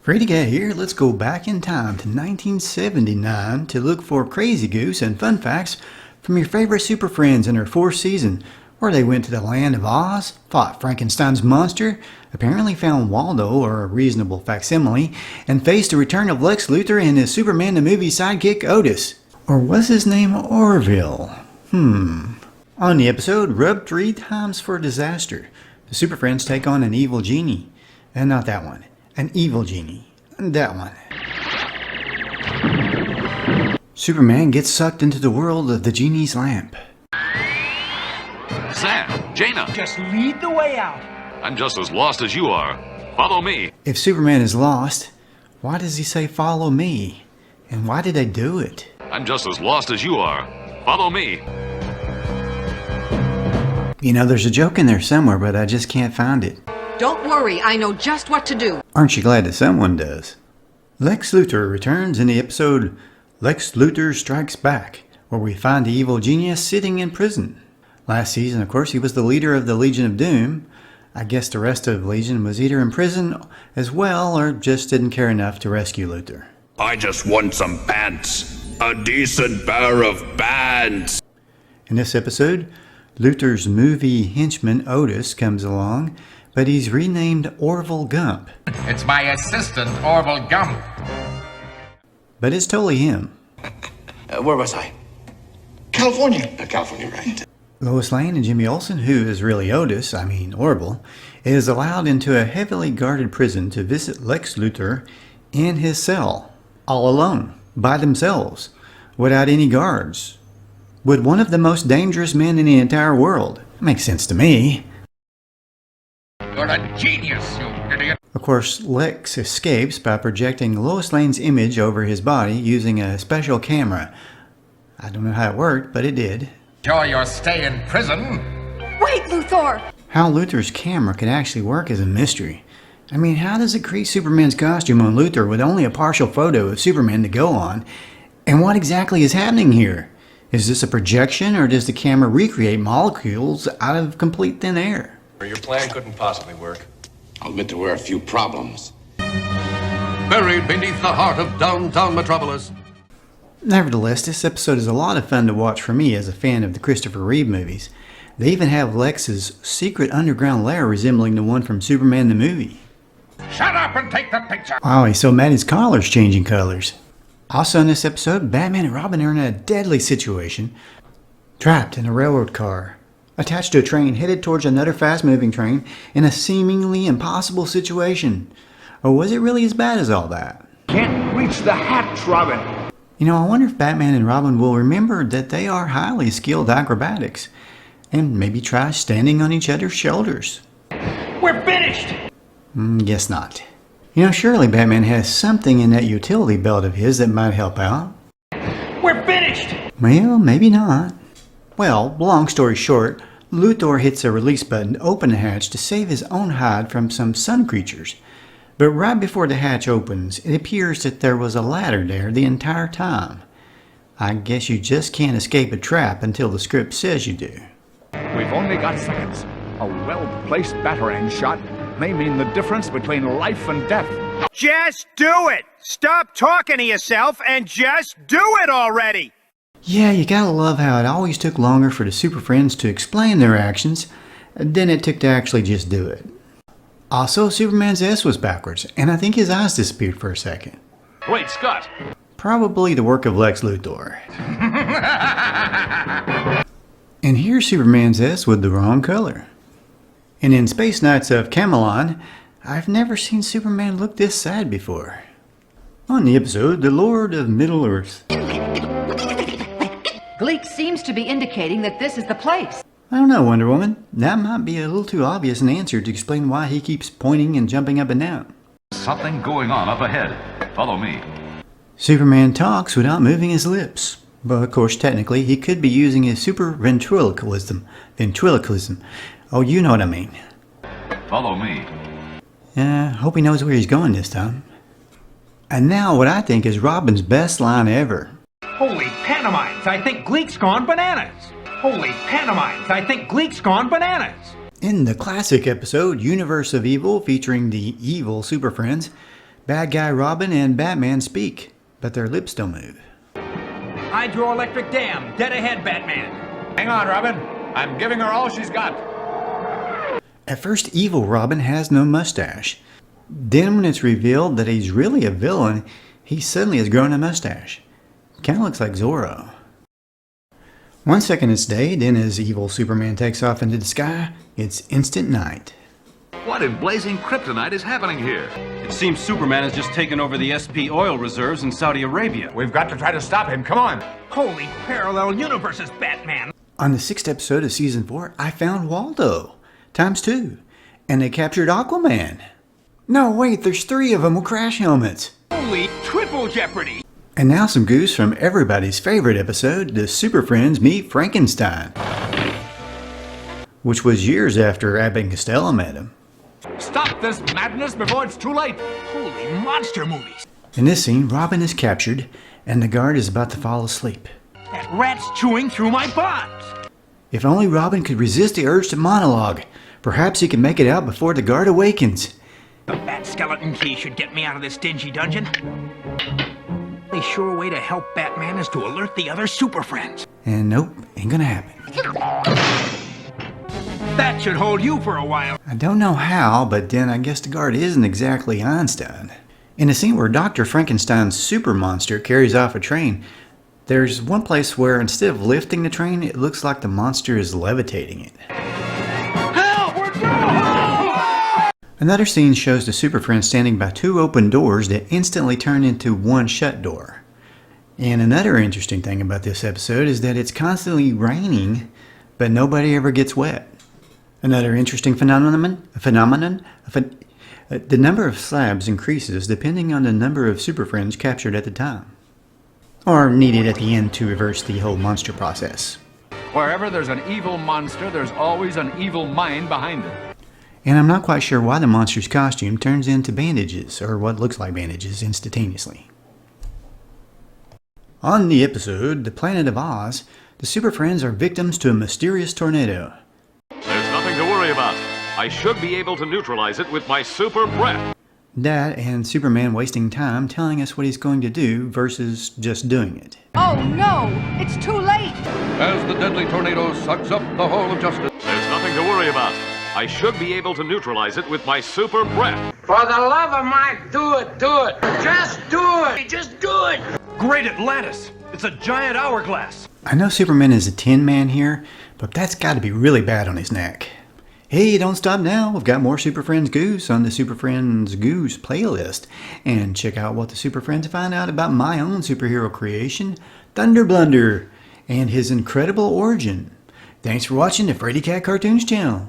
Great to get here. Let's go back in time to 1979 to look for crazy goose and fun facts from your favorite Super Friends in their fourth season, where they went to the land of Oz, fought Frankenstein's monster, apparently found Waldo, or a reasonable facsimile, and faced the return of Lex Luthor and his Superman the Movie sidekick Otis. Or was his name Orville? On the episode, Rub 3 Times for Disaster, the Super Friends take on an evil genie. And not that one. An evil genie. That one. Superman gets sucked into the world of the genie's lamp. Sam, Jaina. Just lead the way out. I'm just as lost as you are. Follow me. If Superman is lost, why does he say follow me? And why did they do it? I'm just as lost as you are. Follow me. You know, there's a joke in there somewhere, but I just can't find it. Don't worry, I know just what to do. Aren't you glad that someone does? Lex Luthor returns in the episode Lex Luthor Strikes Back, where we find the evil genius sitting in prison. Last season, of course, he was the leader of the Legion of Doom. I guess the rest of Legion was either in prison as well, or just didn't care enough to rescue Luthor. I just want some pants. A decent pair of pants. In this episode, Luthor's movie henchman Otis comes along, but he's renamed Orville Gump. It's my assistant, Orville Gump. But it's totally him. Where was I? California. California, right. Lois Lane and Jimmy Olsen, who is really Otis, Orville, is allowed into a heavily guarded prison to visit Lex Luthor in his cell, all alone, by themselves, without any guards. With one of the most dangerous men in the entire world. Makes sense to me. You're a genius, you idiot. Of course, Lex escapes by projecting Lois Lane's image over his body using a special camera. I don't know how it worked, but it did. Enjoy your stay in prison. Wait, Luthor! How Luthor's camera could actually work is a mystery. How does it create Superman's costume on Luthor with only a partial photo of Superman to go on? And what exactly is happening here? Is this a projection, or does the camera recreate molecules out of complete thin air? Your plan couldn't possibly work. I'll admit there were a few problems. Buried beneath the heart of downtown Metropolis. Nevertheless, this episode is a lot of fun to watch for me as a fan of the Christopher Reeve movies. They even have Lex's secret underground lair resembling the one from Superman the Movie. Shut up and take the picture. Wow, he's so mad his collar's changing colors. Also in this episode, Batman and Robin are in a deadly situation. Trapped in a railroad car, attached to a train headed towards another fast-moving train in a seemingly impossible situation. Or was it really as bad as all that? Can't reach the hatch, Robin. I wonder if Batman and Robin will remember that they are highly skilled acrobatics, and maybe try standing on each other's shoulders. We're finished! Guess not. Surely Batman has something in that utility belt of his that might help out. We're finished! Well, maybe not. Well, long story short, Luthor hits a release button to open the hatch to save his own hide from some sun creatures. But right before the hatch opens, it appears that there was a ladder there the entire time. I guess you just can't escape a trap until the script says you do. We've only got seconds. A well-placed batarang shot may mean the difference between life and death. Just do it! Stop talking to yourself and just do it already! Yeah, you gotta love how it always took longer for the Super Friends to explain their actions than it took to actually just do it. Also, Superman's S was backwards, and I think his eyes disappeared for a second. Wait, Scott. Probably the work of Lex Luthor. And here's Superman's S with the wrong color. And in Space Knights of Camelon, I've never seen Superman look this sad before. On the episode, The Lord of Middle-earth. Gleek seems to be indicating that this is the place. I don't know, Wonder Woman. That might be a little too obvious an answer to explain why he keeps pointing and jumping up and down. Something going on up ahead. Follow me. Superman talks without moving his lips. But of course, technically, he could be using his super ventriloquism. Oh, you know what I mean. Follow me. Hope he knows where he's going this time. And now what I think is Robin's best line ever. Holy pantomimes, I think Gleek's gone bananas. Holy pantomimes, I think Gleek's gone bananas. In the classic episode, Universe of Evil, featuring the evil Super Friends, Bad guy Robin and Batman speak, but their lips don't move. Hydroelectric dam, dead ahead, Batman. Hang on, Robin. I'm giving her all she's got. At first, evil Robin has no mustache. Then when it's revealed that he's really a villain, he suddenly has grown a mustache. Kinda looks like Zorro. 1 second it's day, then as evil Superman takes off into the sky, it's instant night. What in blazing kryptonite is happening here? It seems Superman has just taken over the SP oil reserves in Saudi Arabia. We've got to try to stop him. Come on. Holy parallel universes, Batman. On the 6th episode of Season 4, I found Waldo, ×2, and they captured Aquaman. No, wait, there's 3 of them with crash helmets. Holy triple jeopardy. And now some goose from everybody's favorite episode, the Super Friends Meet Frankenstein, which was years after Abbott and Costello met him. Stop this madness before it's too late. Holy monster movies. In this scene, Robin is captured, and the guard is about to fall asleep. That rat's chewing through my bonds. If only Robin could resist the urge to monologue. Perhaps he can make it out before the guard awakens. The bat skeleton key should get me out of this dingy dungeon. The sure way to help Batman is to alert the other Super Friends. And nope, ain't gonna happen. That should hold you for a while. I don't know how, but then I guess the guard isn't exactly Einstein. In a scene where Dr. Frankenstein's super monster carries off a train, there's one place where instead of lifting the train, it looks like the monster is levitating it. Help! We're going! Another scene shows the Super Friends standing by 2 open doors that instantly turn into 1 shut door. And another interesting thing about this episode is that it's constantly raining, but nobody ever gets wet. Another interesting phenomenon, the number of slabs increases depending on the number of Super Friends captured at the time, or needed at the end to reverse the whole monster process. Wherever there's an evil monster, there's always an evil mind behind it. And I'm not quite sure why the monster's costume turns into bandages, or what looks like bandages, instantaneously. On the episode, The Planet of Oz, the Super Friends are victims to a mysterious tornado. There's nothing to worry about. I should be able to neutralize it with my super breath. That and Superman wasting time telling us what he's going to do versus just doing it. Oh no! It's too late! As the deadly tornado sucks up the whole of justice. There's nothing to worry about. I should be able to neutralize it with my super breath. For the love of Mike, do it, do it. Just do it. Just do it. Great Atlantis! It's a giant hourglass! I know Superman is a Tin Man here, but that's got to be really bad on his neck. Hey, don't stop now. We've got more Super Friends Goose on the Super Friends Goose playlist. And check out what the Super Friends find out about my own superhero creation, Thunder Blunder, and his incredible origin. Thanks for watching the Freddy Cat Cartoons channel.